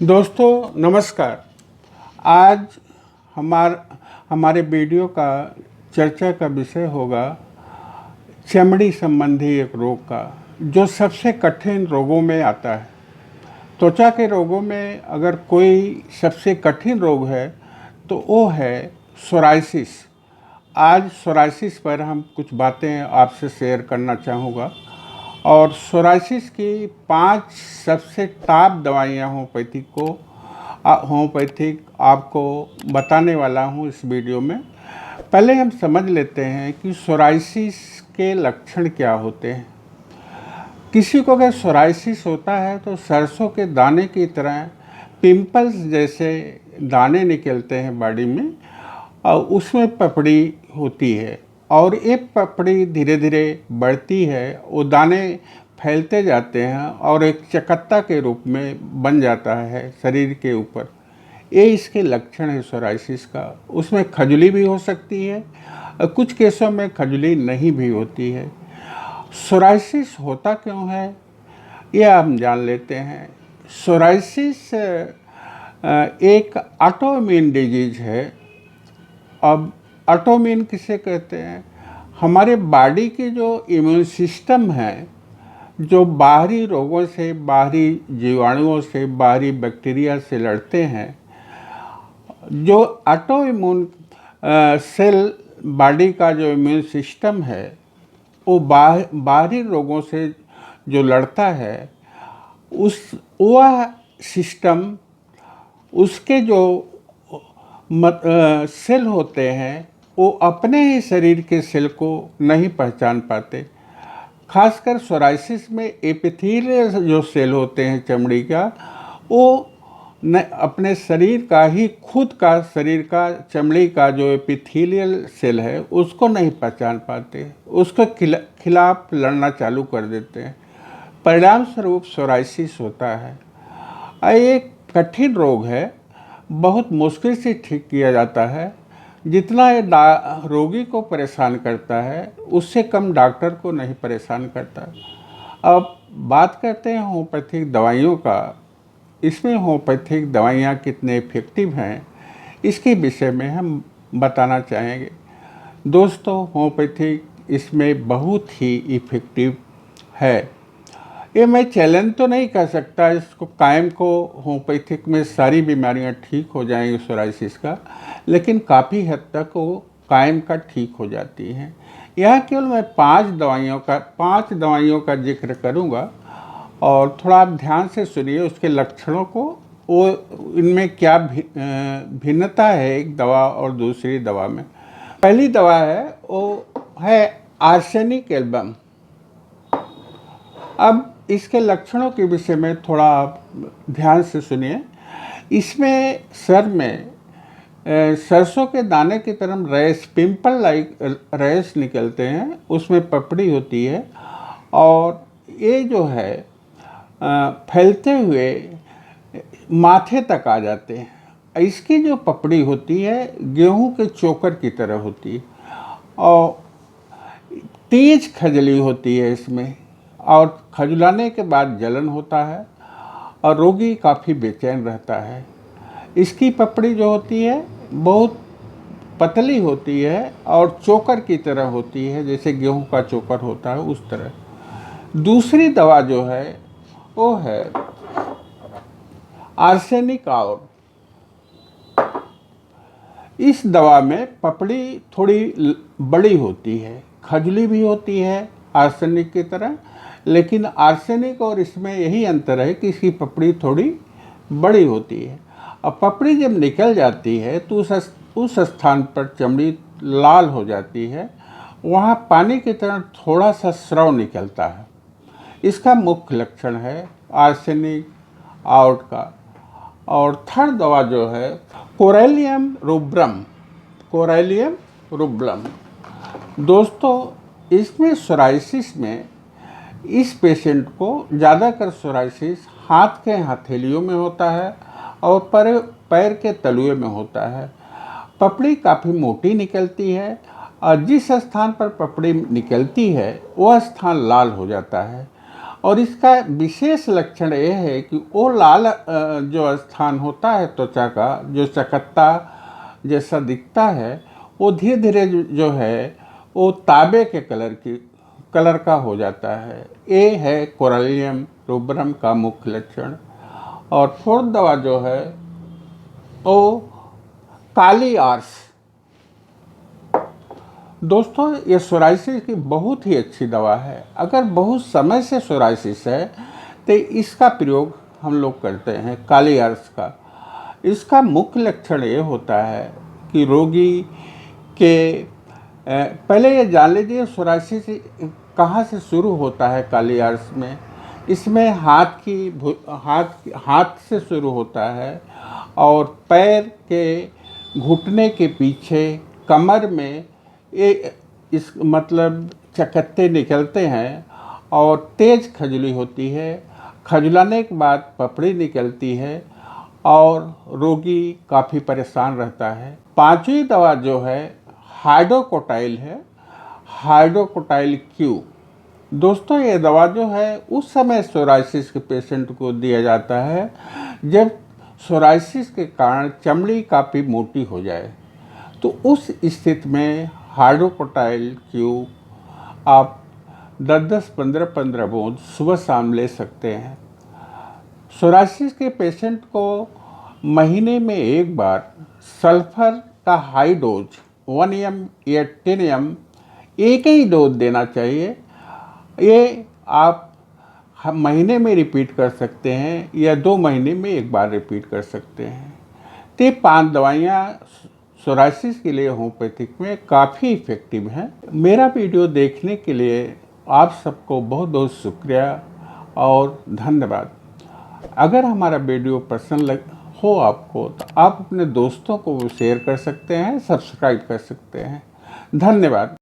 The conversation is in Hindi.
दोस्तों नमस्कार। आज हमारे वीडियो का चर्चा का विषय होगा चमड़ी संबंधी एक रोग का, जो सबसे कठिन रोगों में आता है। त्वचा के रोगों में अगर कोई सबसे कठिन रोग है तो वो है सोराइसिस। आज सोराइसिस पर हम कुछ बातें आपसे शेयर करना चाहूँगा और सोराइसिस की 5 सबसे टॉप दवाइयाँ होम्योपैथिक आपको बताने वाला हूँ इस वीडियो में। पहले हम समझ लेते हैं कि सोराइसिस के लक्षण क्या होते हैं। किसी को अगर सोराइसिस होता है तो सरसों के दाने की तरह पिंपल्स जैसे दाने निकलते हैं बॉडी में और उसमें पपड़ी होती है और एक पपड़ी धीरे धीरे बढ़ती है, वो दाने फैलते जाते हैं और एक चकत्ता के रूप में बन जाता है शरीर के ऊपर। ये इसके लक्षण है सोराइसिस का। उसमें खजुली भी हो सकती है, कुछ केसों में खजुली नहीं भी होती है। सोराइसिस होता क्यों है यह हम जान लेते हैं। सोराइसिस एक ऑटोइम्यून डिजीज है। अब ऑटोइम्यून किसे कहते हैं? हमारे बॉडी की जो इम्यून सिस्टम है, जो बाहरी रोगों से, बाहरी जीवाणुओं से, बाहरी बैक्टीरिया से लड़ते हैं, जो ऑटोइम्यून सेल बॉडी का जो इम्यून सिस्टम है वो बाहरी रोगों से जो लड़ता है, वह सिस्टम, उसके जो सेल होते हैं वो अपने ही शरीर के सेल को नहीं पहचान पाते। खासकर सोराइसिस में एपिथेलियल जो सेल होते हैं चमड़ी का, वो अपने शरीर का ही, खुद का शरीर का चमड़ी का जो एपिथेलियल सेल है उसको नहीं पहचान पाते, उसके खिलाफ लड़ना चालू कर देते हैं। परिणाम स्वरूप सोराइसिस होता है। एक कठिन रोग है, बहुत मुश्किल से ठीक किया जाता है। जितना ये रोगी को परेशान करता है उससे कम डॉक्टर को नहीं परेशान करता। अब बात करते हैं होम्योपैथिक दवाइयों का। इसमें होम्योपैथिक दवाइयाँ कितने इफ़ेक्टिव हैं इसके विषय में हम बताना चाहेंगे। दोस्तों होम्योपैथिक इसमें बहुत ही इफ़ेक्टिव है। ये मैं चैलेंज तो नहीं कर सकता इसको कायम को होम्योपैथिक में सारी बीमारियां ठीक हो जाएंगी सोराइसिस का, लेकिन काफ़ी हद तक वो कायम का ठीक हो जाती हैं। यह केवल मैं 5 दवाइयों का जिक्र करूंगा और थोड़ा आप ध्यान से सुनिए उसके लक्षणों को, वो इनमें क्या भिन्नता है एक दवा और दूसरी दवा में। पहली दवा है वो है आर्सेनिक एल्बम। अब इसके लक्षणों के विषय में थोड़ा आप ध्यान से सुनिए। इसमें सर में सरसों के दाने की तरह रैश, पिंपल लाइक रैश निकलते हैं, उसमें पपड़ी होती है और ये जो है फैलते हुए माथे तक आ जाते हैं। इसकी जो पपड़ी होती है गेहूं के चोकर की तरह होती है और तेज खजली होती है इसमें, और खजुलाने के बाद जलन होता है और रोगी काफ़ी बेचैन रहता है। इसकी पपड़ी जो होती है बहुत पतली होती है और चोकर की तरह होती है, जैसे गेहूं का चोकर होता है उस तरह। दूसरी दवा जो है वो है आर्सेनिक आवर। इस दवा में पपड़ी थोड़ी बड़ी होती है, खजली भी होती है आर्सेनिक की तरह, लेकिन आर्सेनिक और इसमें यही अंतर है कि इसकी पपड़ी थोड़ी बड़ी होती है। अब पपड़ी जब निकल जाती है तो उस स्थान पर चमड़ी लाल हो जाती है, वहाँ पानी की तरह थोड़ा सा स्राव निकलता है। इसका मुख्य लक्षण है आर्सेनिक आउट का। और थर्ड दवा जो है कोरेलियम रूब्रम। दोस्तों इसमें सोराइसिस में इस पेशेंट को ज़्यादातर सोराइसिस हाथ के हथेलियों में होता है और पैर के तलुए में होता है। पपड़ी काफ़ी मोटी निकलती है और जिस स्थान पर पपड़ी निकलती है वह स्थान लाल हो जाता है और इसका विशेष लक्षण ये है कि वो लाल जो स्थान होता है त्वचा का, जो चकत्ता जैसा दिखता है, वो धीरे धीरे जो है वो तांबे के कलर का हो जाता है। ये है कोरेलियम रूब्रम का मुख्य लक्षण। और फोर्थ दवा जो है वो काली आर्स। दोस्तों, ये सोराइसिस की बहुत ही अच्छी दवा है। अगर बहुत समय से सोराइसिस है तो इसका प्रयोग हम लोग करते हैं, काली आर्स का। इसका मुख्य लक्षण ये होता है कि रोगी के पहले ये जान लीजिए सोराइसिस कहाँ से शुरू होता है। काली आर्स में इसमें हाथ से शुरू होता है और पैर के घुटने के पीछे कमर में इस मतलब चकत्ते निकलते हैं और तेज खजली होती है। खजलाने के बाद पपड़ी निकलती है और रोगी काफ़ी परेशान रहता है। पांचवी दवा जो है हाइड्रोकोटाइल है, हाइड्रोकोटाइल क्यू। दोस्तों, ये दवा जो है उस समय सोराइसिस के पेशेंट को दिया जाता है जब सोराइसिस के कारण चमड़ी काफ़ी मोटी हो जाए। तो उस स्थिति में हाइड्रोकोटाइल क्यू आप 10-10, 15-15 बूंद सुबह शाम ले सकते हैं। सोराइसिस के पेशेंट को महीने में एक बार सल्फर का हाई डोज 1 mg या 10 mg एक ही डोज देना चाहिए। ये आप महीने में रिपीट कर सकते हैं या 2 महीने में एक बार रिपीट कर सकते हैं। तो ये 5 दवाइयाँ सोराइसिस के लिए होम्योपैथिक में काफ़ी इफ़ेक्टिव हैं। मेरा वीडियो देखने के लिए आप सबको बहुत बहुत शुक्रिया और धन्यवाद। अगर हमारा वीडियो पसंद हो आपको तो आप अपने दोस्तों को शेयर कर सकते हैं, सब्सक्राइब कर सकते हैं। धन्यवाद।